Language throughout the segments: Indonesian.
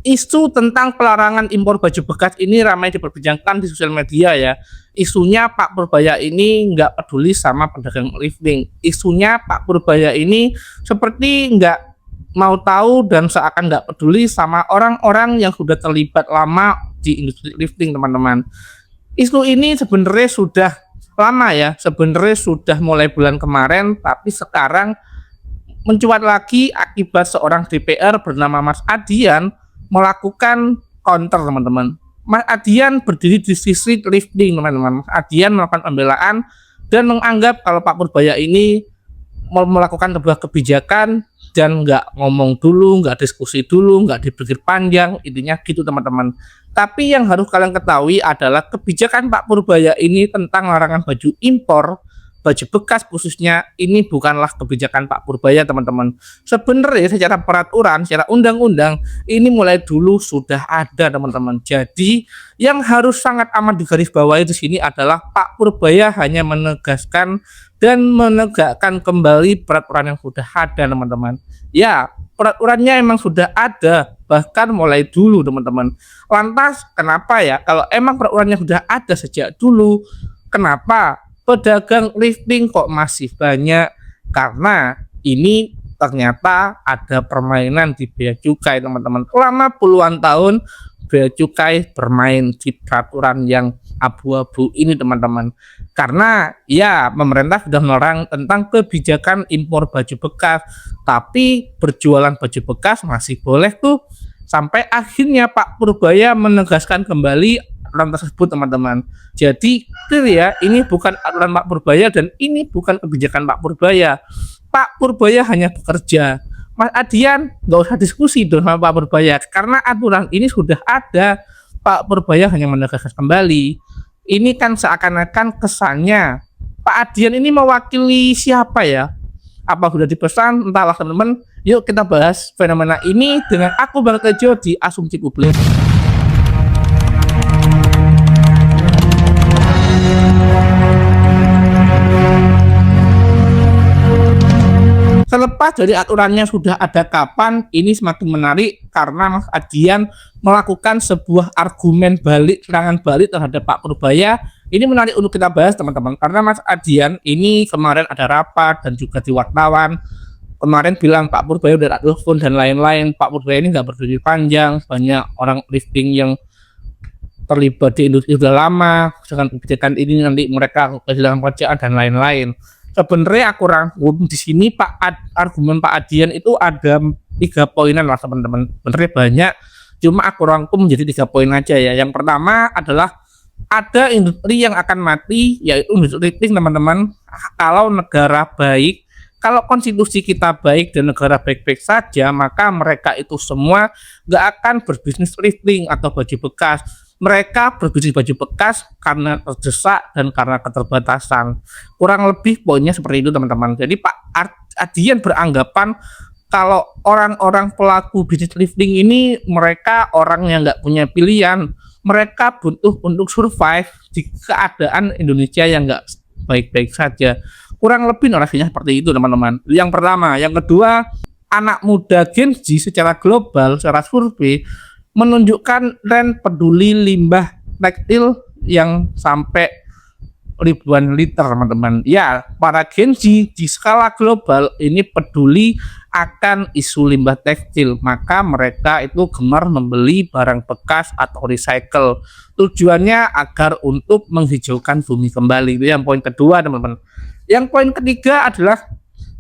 Isu tentang pelarangan impor baju bekas ini ramai diperbincangkan di sosial media ya. Isunya Pak Purbaya ini nggak peduli sama pedagang thrifting. Isunya Pak Purbaya ini seperti nggak mau tahu dan seakan nggak peduli sama orang-orang yang sudah terlibat lama di industri thrifting, teman-teman. Isu ini sebenarnya sudah lama ya, sebenarnya sudah mulai bulan kemarin, tapi sekarang mencuat lagi akibat seorang DPR bernama Mas Adian melakukan counter, teman-teman. Mas Adian berdiri di sisi thrifting, teman-teman. Mas Adian melakukan pembelaan dan menganggap kalau Pak Purbaya ini melakukan sebuah kebijakan dan nggak ngomong dulu, nggak diskusi dulu, nggak dipikir panjang, intinya gitu, teman-teman. Tapi yang harus kalian ketahui adalah kebijakan Pak Purbaya ini tentang larangan baju impor, baju bekas khususnya, ini bukanlah kebijakan Pak Purbaya, teman-teman. Sebenarnya secara peraturan, secara undang-undang ini mulai dulu sudah ada, teman-teman. Jadi yang harus sangat amat digarisbawahi di sini adalah Pak Purbaya hanya menegaskan dan menegakkan kembali peraturan yang sudah ada, teman-teman. Ya, peraturannya emang sudah ada bahkan mulai dulu, teman-teman. Lantas kenapa ya kalau emang peraturannya sudah ada sejak dulu, kenapa pedagang thrifting kok masih banyak? Karena ini ternyata ada permainan di bea cukai, teman-teman. Selama puluhan tahun bea cukai bermain di peraturan yang abu-abu ini, teman-teman. Karena ya pemerintah sudah melarang tentang kebijakan impor baju bekas, tapi berjualan baju bekas masih boleh tuh. Sampai akhirnya Pak Purbaya menegaskan kembali aturan tersebut, teman-teman. Jadi clear ya, ini bukan aturan Pak Purbaya dan ini bukan kebijakan Pak Purbaya. Pak Purbaya hanya bekerja. Mas Adian nggak usah diskusi dong sama Pak Purbaya karena aturan ini sudah ada. Pak Purbaya hanya menegaskan kembali. Ini kan seakan-akan kesannya Pak Adian ini mewakili siapa ya? Apa sudah dipesan? Entahlah, teman-teman. Yuk kita bahas fenomena ini dengan aku Bang Tejo di Asumsi Publik. Terlepas dari aturannya sudah ada kapan, ini semakin menarik karena Mas Adian melakukan sebuah argumen balik, serangan balik terhadap Pak Purbaya. Ini menarik untuk kita bahas, teman-teman, karena Mas Adian ini kemarin ada rapat dan juga di wartawan. Kemarin bilang Pak Purbaya udah telepon dan lain-lain. Pak Purbaya ini nggak berdiri panjang, banyak orang thrifting yang terlibat di industri sudah lama. Dengan kebijakan ini nanti mereka kehilangan pekerjaan dan lain-lain. Sebenarnya aku rangkum di sini argumen Pak Adian itu ada 3 poinan lah, teman-teman. Sebenarnya banyak, cuma aku rangkum menjadi 3 poin aja ya. Yang pertama adalah ada industri yang akan mati, yaitu industri thrifting, teman-teman. Kalau negara baik, kalau konstitusi kita baik dan negara baik-baik saja, maka mereka itu semua nggak akan berbisnis thrifting atau baju bekas. Mereka berbisnis baju bekas karena terdesak dan karena keterbatasan. Kurang lebih poinnya seperti itu, teman-teman. Jadi Pak Adian beranggapan kalau orang-orang pelaku bisnis thrifting ini mereka orang yang nggak punya pilihan. Mereka butuh untuk survive di keadaan Indonesia yang nggak baik-baik saja. Kurang lebih narasinya seperti itu, teman-teman. Yang pertama. Yang kedua, anak muda Gen Z secara global, secara survei menunjukkan tren peduli limbah tekstil yang sampai ribuan liter, teman-teman. Ya, para Gen Z di skala global ini peduli akan isu limbah tekstil, maka mereka itu gemar membeli barang bekas atau recycle. Tujuannya agar untuk menghijaukan bumi kembali. Itu yang poin kedua, teman-teman. Yang poin ketiga adalah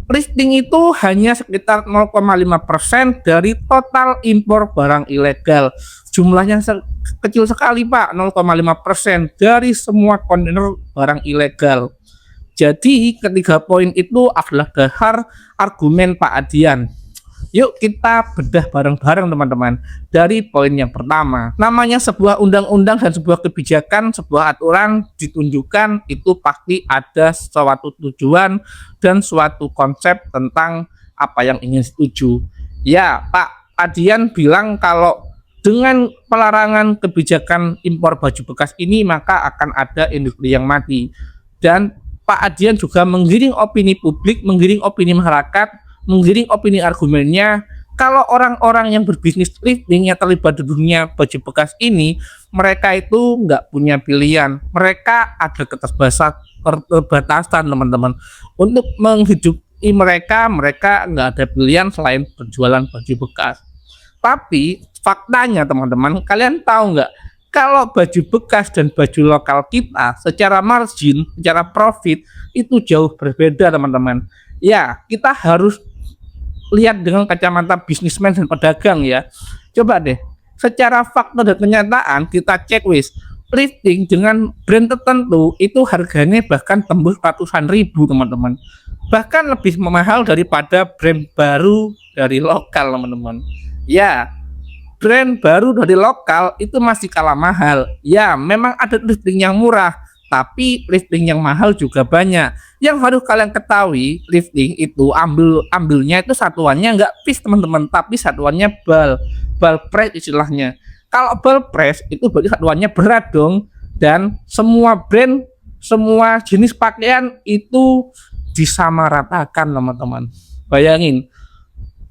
thrifting itu hanya sekitar 0,5% dari total impor barang ilegal. Jumlahnya kecil sekali, Pak, 0,5% dari semua kontainer barang ilegal. Jadi ketiga poin itu adalah dasar argumen Pak Adian. Yuk kita bedah bareng-bareng, teman-teman. Dari poin yang pertama, namanya sebuah undang-undang dan sebuah kebijakan, sebuah aturan ditunjukkan itu pasti ada suatu tujuan dan suatu konsep tentang apa yang ingin dituju. Ya, Pak Adian bilang kalau dengan pelarangan kebijakan impor baju bekas ini maka akan ada industri yang mati. Dan Pak Adian juga menggiring opini publik, menggiring opini masyarakat, menggiring opini argumennya Kalau orang-orang yang berbisnis thrifting yang terlibat di dunia baju bekas ini, mereka itu nggak punya pilihan. Mereka ada keterbatasan teman-teman. Untuk menghidupi mereka, mereka nggak ada pilihan selain berjualan baju bekas. Tapi faktanya teman-teman, kalian tahu nggak? Kalau baju bekas dan baju lokal kita secara margin, secara profit itu jauh berbeda teman-teman. Ya, kita harus lihat dengan kacamata bisnismen dan pedagang ya. Coba deh, secara fakta dan kenyataan kita cek thrifting dengan brand tertentu itu harganya bahkan tembus ratusan ribu teman-teman. Bahkan lebih mahal daripada brand baru dari lokal teman-teman. Ya, brand baru dari lokal itu masih kalah mahal. Ya, memang ada thrifting yang murah, tapi thrifting yang mahal juga banyak. Yang harus kalian ketahui, thrifting itu ambilnya itu satuannya nggak piece teman-teman, tapi satuannya bal price istilahnya. Kalau bal price itu berarti satuannya berat dong, dan semua brand, semua jenis pakaian itu disamaratakan teman-teman. Bayangin,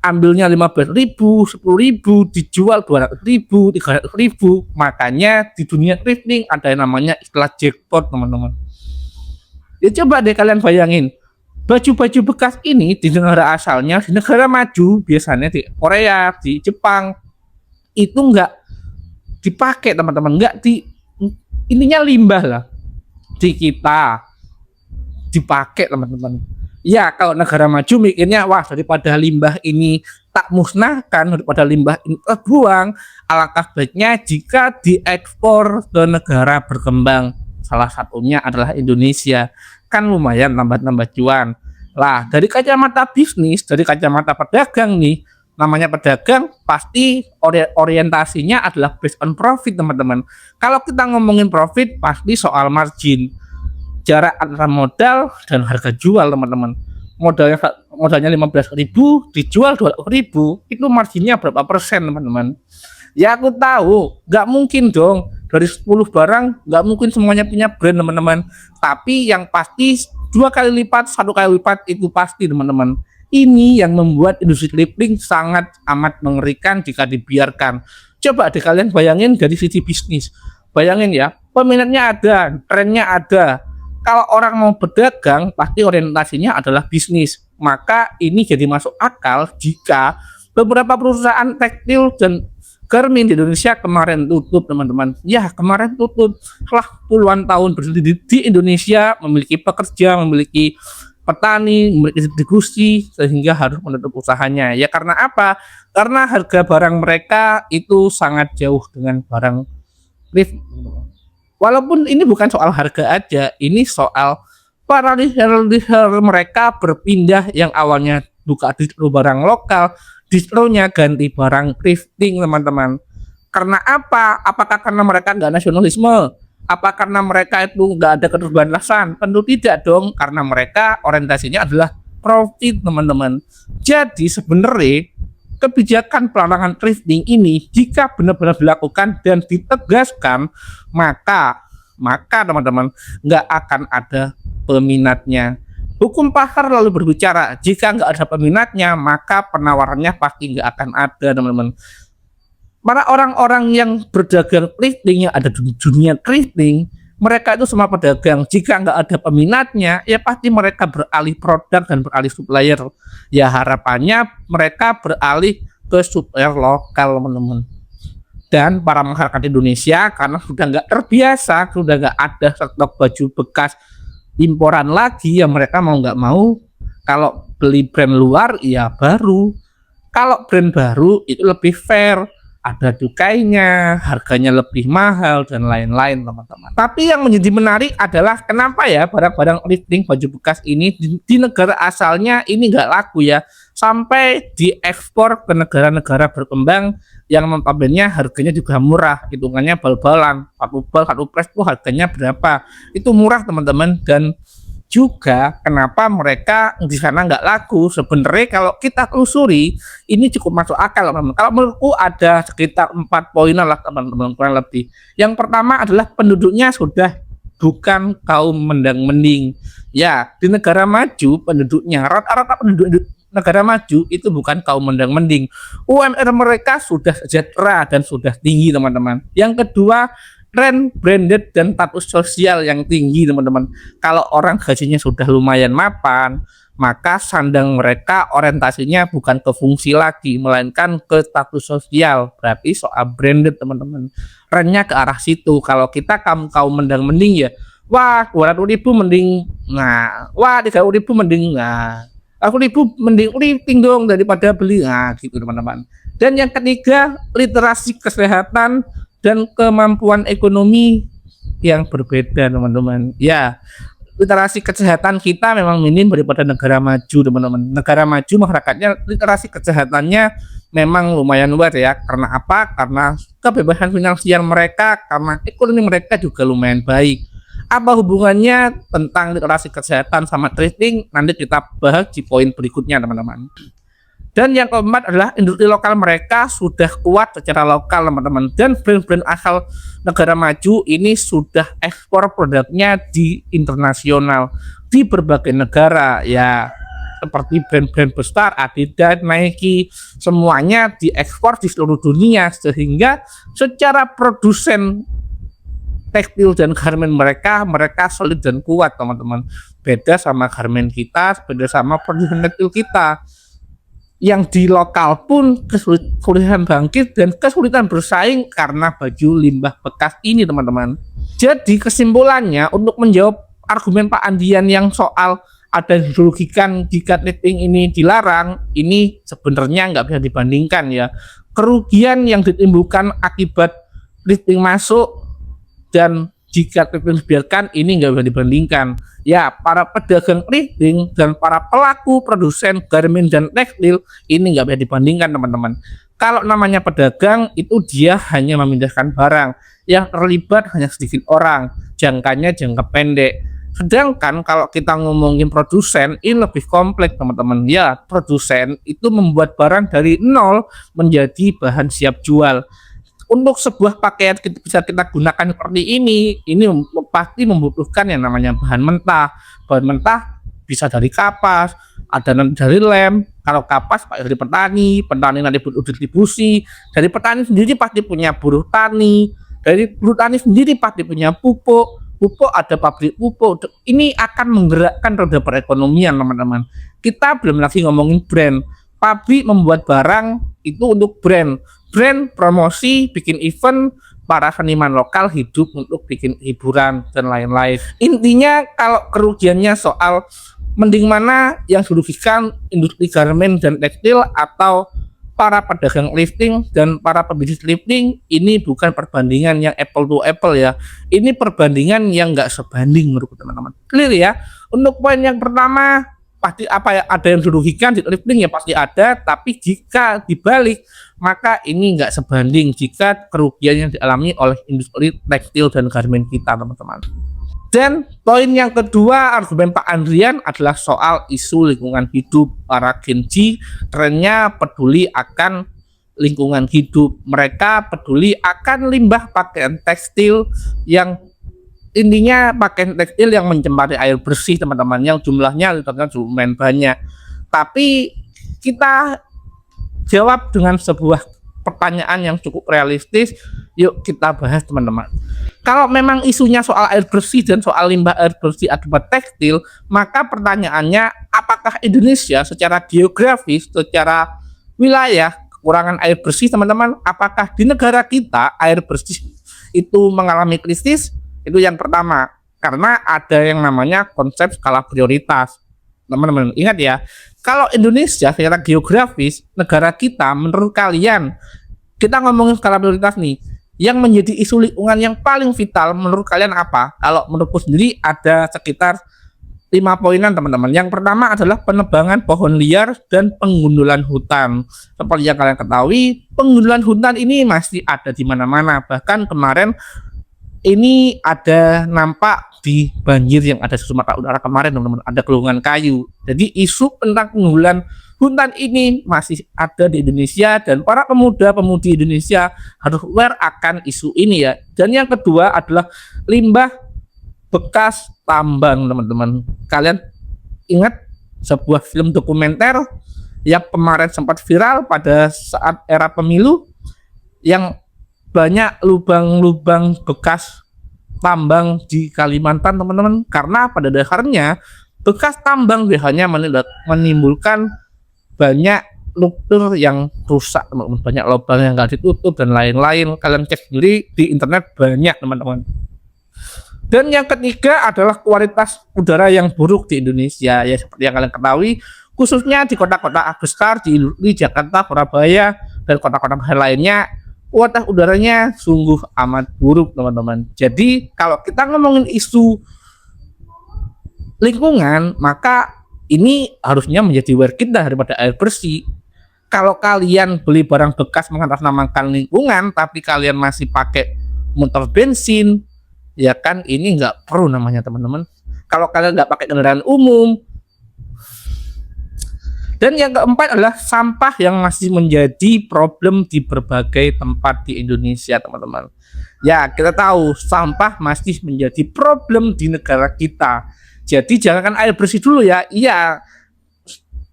ambilnya 15.000, 10.000, dijual 200.000, 300.000. Makanya di dunia thrifting ada yang namanya istilah jackpot teman-teman. Ya coba deh kalian bayangin, baju-baju bekas ini di negara asalnya, di negara maju biasanya di Korea, di Jepang itu nggak dipakai teman-teman, nggak di ininya limbah lah. Di kita dipakai teman-teman. Ya, kalau negara maju mikirnya, wah daripada limbah ini tak musnahkan, daripada limbah ini terbuang, alangkah baiknya jika diekspor ke negara berkembang. Salah satunya adalah Indonesia. Kan lumayan nambah-nambah cuan. Lah, dari kacamata bisnis, dari kacamata pedagang nih, namanya pedagang pasti orientasinya adalah based on profit teman-teman. Kalau kita ngomongin profit, pasti soal margin. Jarak antara modal dan harga jual teman-teman. Modalnya 15.000 dijual 200.000, itu marginnya berapa persen teman-teman? Ya aku tahu nggak mungkin dong, dari 10 barang nggak mungkin semuanya punya brand teman-teman, tapi yang pasti 2 kali lipat, 1 kali lipat itu pasti teman-teman. Ini yang membuat industri thrifting sangat amat mengerikan jika dibiarkan. Coba deh kalian bayangin dari sisi bisnis, bayangin ya, peminatnya ada, trennya ada. Kalau orang mau berdagang, pasti orientasinya adalah bisnis. Maka ini jadi masuk akal jika beberapa perusahaan tekstil dan garment di Indonesia kemarin tutup teman-teman. Ya, kemarin tutup setelah puluhan tahun berdiri di Indonesia, memiliki pekerja, memiliki petani, memiliki distribusi, sehingga harus menutup usahanya. Ya karena apa? Karena harga barang mereka itu sangat jauh dengan barang thrift. Walaupun ini bukan soal harga aja, ini soal para reseller mereka berpindah yang awalnya buka distro barang lokal, distronya ganti barang thrifting teman-teman. Karena apa? Apakah karena mereka nggak nasionalisme? Apa karena mereka itu nggak ada keterbatasan? Tentu tidak dong, karena mereka orientasinya adalah profit teman-teman. Jadi sebenarnya kebijakan pelarangan thrifting ini jika benar-benar dilakukan dan ditegaskan, maka teman-teman nggak akan ada peminatnya. Hukum pasar lalu berbicara, jika nggak ada peminatnya maka penawarannya pasti nggak akan ada teman-teman. Para orang-orang yang berdagang thrifting, yang ada di dunia thrifting, mereka itu semua pedagang. Jika nggak ada peminatnya, ya pasti mereka beralih produk dan beralih supplier. Ya harapannya mereka beralih ke supplier lokal teman-teman. Dan para masyarakat Indonesia karena sudah nggak terbiasa, sudah nggak ada stok baju bekas imporan lagi, ya mereka mau nggak mau kalau beli brand luar ya baru. Kalau brand baru itu lebih fair, ada cukainya, harganya lebih mahal dan lain-lain teman-teman. Tapi yang menjadi menarik adalah kenapa ya barang-barang thrifting baju bekas ini di negara asalnya ini nggak laku ya, sampai diekspor ke negara-negara berkembang yang notabene harganya juga murah, hitungannya bal-balan, satu press itu harganya berapa, itu murah teman-teman. Dan juga kenapa mereka di sana nggak laku, sebenarnya kalau kita telusuri ini cukup masuk akal teman-teman. Kalau menurutku ada sekitar 4 poin lah teman-teman kurang lebih. Yang pertama adalah penduduknya sudah bukan kaum mendang-mending. Ya, di negara maju penduduknya rata-rata penduduk negara maju itu bukan kaum mendang-mending. UMR mereka sudah sejahtera dan sudah tinggi, teman-teman. Yang kedua, tren branded dan status sosial yang tinggi, teman-teman. Kalau orang gajinya sudah lumayan mapan, maka sandang mereka orientasinya bukan ke fungsi lagi, melainkan ke status sosial. Berarti soal branded, teman-teman. Trennya ke arah situ. Kalau kita kaum mendang-mending ya, wah 200.000 mending, nah, wah 30.000 mending, nah, 1.000 mending uliting dong daripada beli, nah gitu, teman-teman. Dan yang ketiga, literasi kesehatan dan kemampuan ekonomi yang berbeda, teman-teman. Ya, literasi kesehatan kita memang minim daripada negara maju, teman-teman. Negara maju masyarakatnya literasi kesehatannya memang lumayan luar ya. Karena apa? Karena kebebasan finansial mereka, karena ekonomi mereka juga lumayan baik. Apa hubungannya tentang literasi kesehatan sama trading? Nanti kita bahas di poin berikutnya, teman-teman. Dan yang keempat adalah industri lokal mereka sudah kuat secara lokal, teman-teman. Dan brand-brand asal negara maju ini sudah ekspor produknya di internasional, di berbagai negara ya, seperti brand-brand besar Adidas, Nike, semuanya diekspor di seluruh dunia, sehingga secara produsen tekstil dan garmen mereka solid dan kuat, teman-teman. Beda sama garmen kita, beda sama produsen tekstil kita. Yang di lokal pun kesulitan bangkit dan kesulitan bersaing karena baju limbah bekas ini, teman-teman. Jadi kesimpulannya, untuk menjawab argumen Pak Andian yang soal ada yang dirugikan jika thrifting ini dilarang, ini sebenarnya nggak bisa dibandingkan ya. Kerugian yang ditimbulkan akibat thrifting masuk dan jika thrifting dibiarkan, ini nggak bisa dibandingkan. Ya, para pedagang thrifting dan para pelaku produsen garmen dan tekstil ini nggak bisa dibandingkan, teman-teman. Kalau namanya pedagang, itu dia hanya memindahkan barang. Yang terlibat hanya sedikit orang, jangkanya jangka pendek. Sedangkan kalau kita ngomongin produsen, ini lebih kompleks, teman-teman. Ya, produsen itu membuat barang dari nol menjadi bahan siap jual. Untuk sebuah pakaian bisa kita gunakan seperti ini pasti membutuhkan yang namanya bahan mentah. Bahan mentah bisa dari kapas, ada dari lem. Kalau kapas dari petani nanti butuh distribusi. Dari petani sendiri pasti punya buruh tani. Dari buruh tani sendiri pasti punya pupuk. Pupuk ada pabrik pupuk. Ini akan menggerakkan roda perekonomian, teman-teman. Kita belum lagi ngomongin brand. Pabrik membuat barang itu untuk brand promosi, bikin event, para seniman lokal hidup untuk bikin hiburan dan lain-lain. Intinya kalau kerugiannya soal mending mana yang dirugikan, industri garmen dan tekstil atau para pedagang thrifting dan para pebisnis thrifting, ini bukan perbandingan yang apple to apple ya. Ini perbandingan yang nggak sebanding menurut teman-teman. Clear ya? Untuk poin yang pertama, pasti ada yang dirugikan di thrifting ya, pasti ada, tapi jika dibalik maka ini nggak sebanding jika kerugian yang dialami oleh industri tekstil dan garmen kita, teman-teman. Dan poin yang kedua argumen Pak Andrian adalah soal isu lingkungan hidup. Para Gen Z trennya peduli akan lingkungan hidup, mereka peduli akan limbah pakaian tekstil yang intinya pakaian tekstil yang mencemari air bersih, teman-teman, yang jumlahnya lumayan banyak. Tapi kita jawab dengan sebuah pertanyaan yang cukup realistis. Yuk kita bahas, teman-teman. Kalau memang isunya soal air bersih dan soal limbah air bersih akibat tekstil, maka pertanyaannya, apakah Indonesia secara geografis, secara wilayah kekurangan air bersih, teman-teman? Apakah di negara kita air bersih itu mengalami krisis? Itu yang pertama, karena ada yang namanya konsep skala prioritas. Teman-teman ingat ya, kalau Indonesia secara geografis negara kita, menurut kalian, kita ngomongin skala prioritas nih, yang menjadi isu lingkungan yang paling vital menurut kalian apa? Kalau menurutku sendiri ada sekitar 5 poinan, teman-teman. Yang pertama adalah penebangan pohon liar dan penggundulan hutan. Seperti yang kalian ketahui, penggundulan hutan ini masih ada di mana-mana. Bahkan kemarin ini ada nampak di banjir yang ada di Sumatera Utara kemarin, teman-teman, ada gelongan kayu. Jadi isu tentang penggundulan hutan ini masih ada di Indonesia dan para pemuda-pemudi Indonesia harus aware akan isu ini ya. Dan yang kedua adalah limbah bekas tambang, teman-teman. Kalian ingat sebuah film dokumenter yang kemarin sempat viral pada saat era pemilu, yang banyak lubang-lubang bekas tambang di Kalimantan teman-teman. Karena pada dasarnya bekas tambang biasanya menimbulkan banyak struktur yang rusak teman-teman, banyak lubang yang nggak ditutup dan lain-lain. Kalian cek sendiri di internet banyak teman-teman. Dan yang ketiga adalah kualitas udara yang buruk di Indonesia, ya seperti yang kalian ketahui, khususnya di kota-kota besar di Jakarta, Surabaya, dan kota-kota lainnya, kualitas udaranya sungguh amat buruk teman-teman. Jadi kalau kita ngomongin isu lingkungan, maka ini harusnya menjadi aware kita daripada air bersih. Kalau kalian beli barang bekas mengatasnamakan lingkungan, tapi kalian masih pakai motor bensin, ya kan ini nggak perlu namanya teman-teman. Kalau kalian nggak pakai kendaraan umum. Dan yang keempat adalah sampah yang masih menjadi problem di berbagai tempat di Indonesia teman-teman. Ya kita tahu sampah masih menjadi problem di negara kita. Jadi jangan air bersih dulu ya. Iya,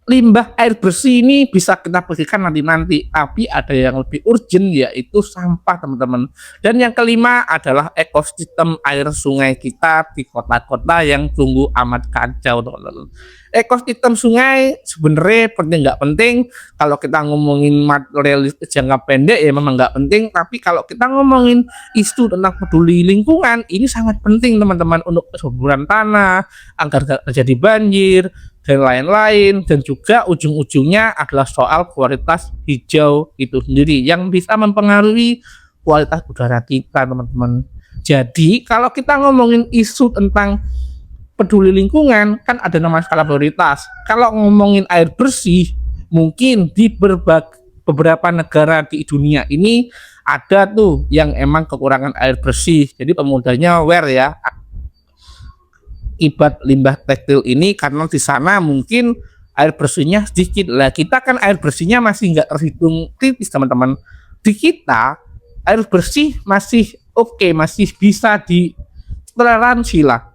limbah air bersih ini bisa kita bersihkan nanti, tapi ada yang lebih urgent yaitu sampah teman-teman. Dan yang kelima adalah ekosistem air sungai kita di kota-kota yang sungguh amat kacau teman-teman. Ekosistem sungai sebenarnya penting nggak penting, kalau kita ngomongin material jangka pendek ya memang nggak penting, tapi kalau kita ngomongin isu tentang peduli lingkungan ini sangat penting teman-teman, untuk kesuburan tanah agar tidak terjadi banjir dan lain-lain. Dan juga ujung-ujungnya adalah soal kualitas hijau itu sendiri yang bisa mempengaruhi kualitas udara kita teman-teman. Jadi kalau kita ngomongin isu tentang peduli lingkungan kan ada nama skala prioritas. Kalau ngomongin air bersih, mungkin di beberapa negara di dunia ini ada tuh yang emang kekurangan air bersih. Jadi pemudanya aware ya akibat limbah tekstil ini, karena di sana mungkin air bersihnya sedikit. Lah kita kan air bersihnya masih nggak terhitung kritis teman-teman. Di kita air bersih masih oke, masih bisa ditoleransi lah.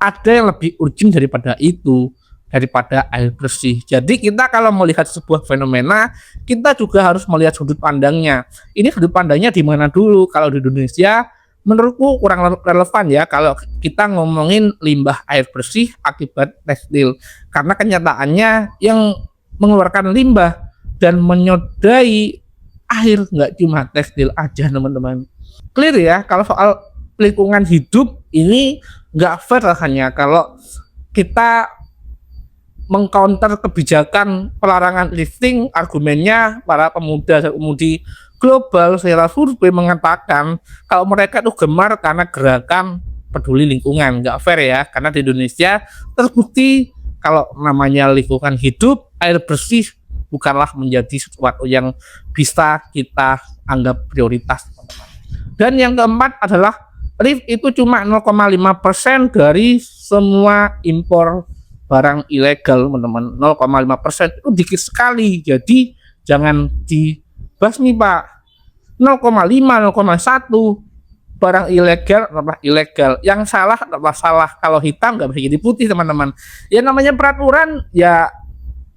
Ada yang lebih urgent daripada itu, daripada air bersih. Jadi kita kalau melihat sebuah fenomena, kita juga harus melihat sudut pandangnya. Ini sudut pandangnya di mana dulu? Kalau di Indonesia menurutku kurang relevan ya kalau kita ngomongin limbah air bersih akibat tekstil. Karena kenyataannya yang mengeluarkan limbah dan menyodai air nggak cuma tekstil aja teman-teman. Clear ya, kalau soal lingkungan hidup ini nggak fair rasanya kalau kita mengcounter kebijakan pelarangan lifting. Argumennya para pemuda dan pemudi global secara survei mengatakan kalau mereka tuh gemar karena gerakan peduli lingkungan. Nggak fair ya, karena di Indonesia terbukti kalau namanya lingkungan hidup, air bersih bukanlah menjadi sesuatu yang bisa kita anggap prioritas. Dan yang keempat adalah lift itu cuma 0,5% dari semua impor barang ilegal teman-teman. 0,5% itu dikit sekali, jadi jangan dibasmi Pak. 0,5, 0,1 barang ilegal adalah ilegal, yang salah adalah salah. Kalau hitam nggak bisa jadi putih teman-teman. Ya namanya peraturan ya,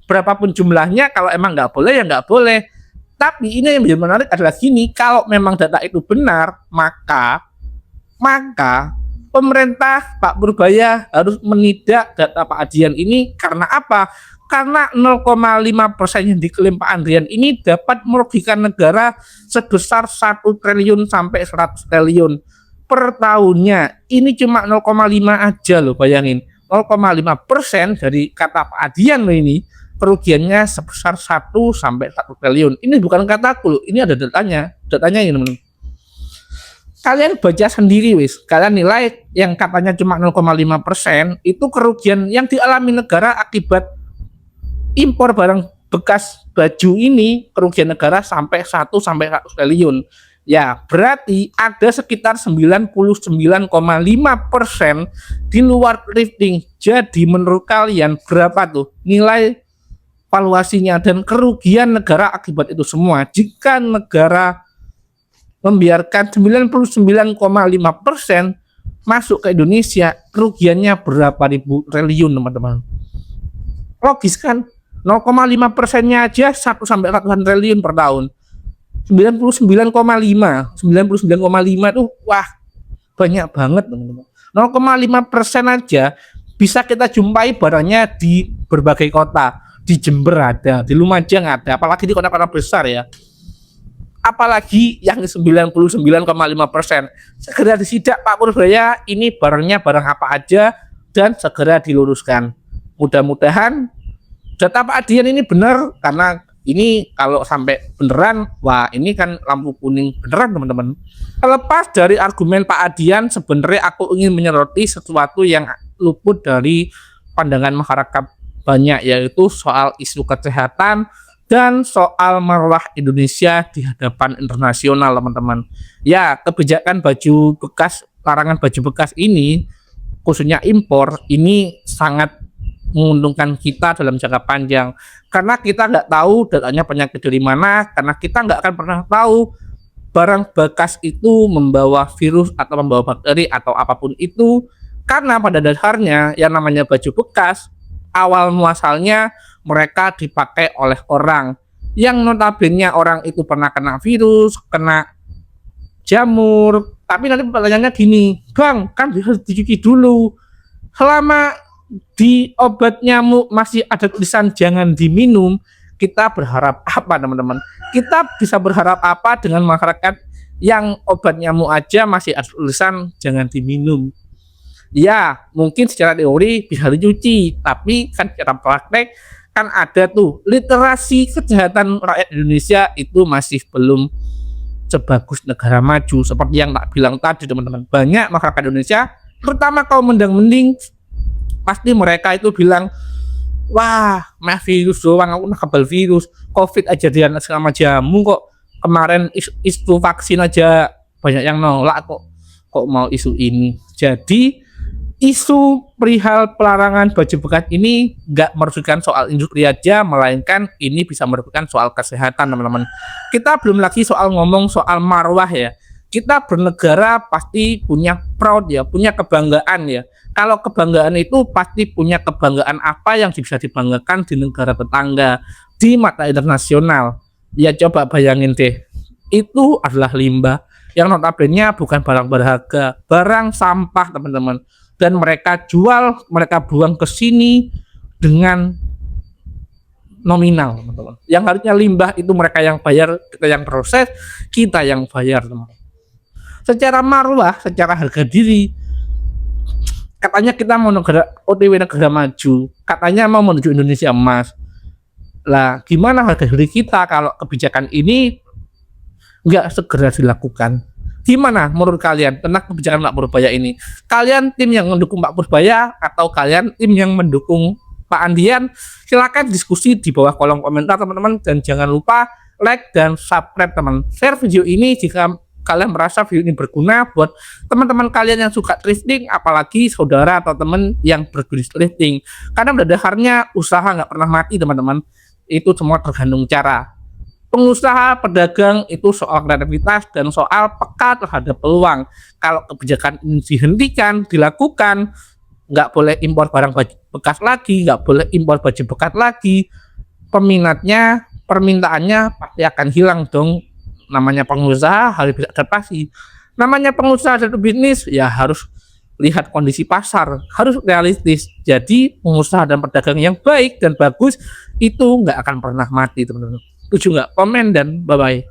berapapun jumlahnya, kalau emang nggak boleh ya nggak boleh. Tapi ini yang menjadi menarik adalah gini, kalau memang data itu benar, maka pemerintah Pak Purbaya harus menidak data Pak Adrian ini. Karena apa? Karena 0,5% yang diklaim Pak Adrian ini dapat merugikan negara sebesar 1 triliun sampai 100 triliun per tahunnya. Ini cuma 0,5 aja loh, bayangin. 0,5% dari kata Pak Adrian loh ini. Kerugiannya sebesar 1 sampai 1 triliun. Ini bukan kataku loh, ini ada datanya. Datanya ini teman-teman. Kalian baca sendiri wis. Kalian nilai yang katanya cuma 0,5% itu kerugian yang dialami negara akibat impor barang bekas baju ini, kerugian negara sampai 1 sampai 100 triliun. Ya, berarti ada sekitar 99,5% di luar lifting. Jadi menurut kalian berapa tuh nilai valuasinya dan kerugian negara akibat itu semua? Jika negara membiarkan 99,5% masuk ke Indonesia, kerugiannya berapa ribu triliun teman-teman? Logis kan? 0,5%-nya aja 1 sampai ratusan triliun per tahun. 99,5 itu wah banyak banget teman-teman. 0,5% aja bisa kita jumpai barangnya di berbagai kota. Di Jember ada, di Lumajang ada, apalagi di kota-kota besar ya. Apalagi yang 99,5%. Segera disidak Pak Purbaya, ini barangnya barang apa aja dan segera diluruskan. Mudah-mudahan data Pak Adian ini benar, karena ini kalau sampai beneran, wah ini kan lampu kuning beneran teman-teman. Terlepas dari argumen Pak Adian, sebenarnya aku ingin menyoroti sesuatu yang luput dari pandangan masyarakat banyak, yaitu soal isu kesehatan dan soal marwah Indonesia di hadapan internasional teman-teman. Ya, kebijakan baju bekas, larangan baju bekas ini khususnya impor ini sangat menguntungkan kita dalam jangka panjang, karena kita nggak tahu datanya penyakit dari mana, karena kita nggak akan pernah tahu barang bekas itu membawa virus atau membawa bakteri atau apapun itu, karena pada dasarnya yang namanya baju bekas awal muasalnya mereka dipakai oleh orang yang notabene orang itu pernah kena virus, kena jamur, tapi nanti pertanyaannya gini, Bang, kan harus dicuci dulu. Selama di obat nyamuk masih ada tulisan jangan diminum, kita berharap apa teman-teman? Kita bisa berharap apa dengan masyarakat yang obat nyamuk aja masih ada tulisan jangan diminum? Ya, mungkin secara teori bisa dicuci, tapi kan secara praktek kan ada tuh literasi kesehatan rakyat Indonesia itu masih belum sebagus negara maju. Seperti yang tak bilang tadi teman-teman, banyak masyarakat Indonesia, terutama kaum mendang-mending, pasti mereka itu bilang, wah meh virus doang, aku nakabel virus, covid aja dia sama jamu kok, kemarin isu vaksin aja banyak yang nolak kok mau isu ini. Jadi isu perihal pelarangan baju bekas ini nggak merugikan soal industri aja, melainkan ini bisa merugikan soal kesehatan teman-teman. Kita belum lagi soal ngomong soal marwah ya. Kita bernegara pasti punya proud ya, punya kebanggaan ya. Kalau kebanggaan itu pasti punya kebanggaan apa yang bisa dibanggakan di negara tetangga, di mata internasional. Ya coba bayangin deh, itu adalah limbah yang notabene bukan barang berharga, barang sampah teman-teman. Dan mereka jual, mereka buang ke sini dengan nominal teman-teman. Yang harusnya limbah itu mereka yang bayar, kita yang proses, kita yang bayar teman-teman. Secara marwah, secara harga diri, katanya kita mau negara OTW negara maju, katanya mau menuju Indonesia emas. Lah gimana harga diri kita kalau kebijakan ini nggak segera dilakukan? Gimana menurut kalian tentang kebijakan Pak Purbaya ini? Kalian tim yang mendukung Pak Purbaya atau kalian tim yang mendukung Pak Andian? Silakan diskusi di bawah kolom komentar teman-teman, dan jangan lupa like dan subscribe teman. Share video ini jika kalian merasa video ini berguna buat teman-teman kalian yang suka thrifting, apalagi saudara atau teman yang bergenis thrifting. Karena pada dasarnya usaha nggak pernah mati teman-teman. Itu semua tergantung cara. Pengusaha, pedagang itu soal kreativitas dan soal peka terhadap peluang. Kalau kebijakan ini dihentikan, dilakukan, nggak boleh impor barang bekas lagi, nggak boleh impor baju bekas lagi, peminatnya, permintaannya pasti akan hilang dong. Namanya pengusaha harus bisa adaptasi. Namanya pengusaha dan bisnis ya harus lihat kondisi pasar, harus realistis. Jadi pengusaha dan pedagang yang baik dan bagus itu nggak akan pernah mati teman-teman. Setuju nggak? Komen dan bye-bye.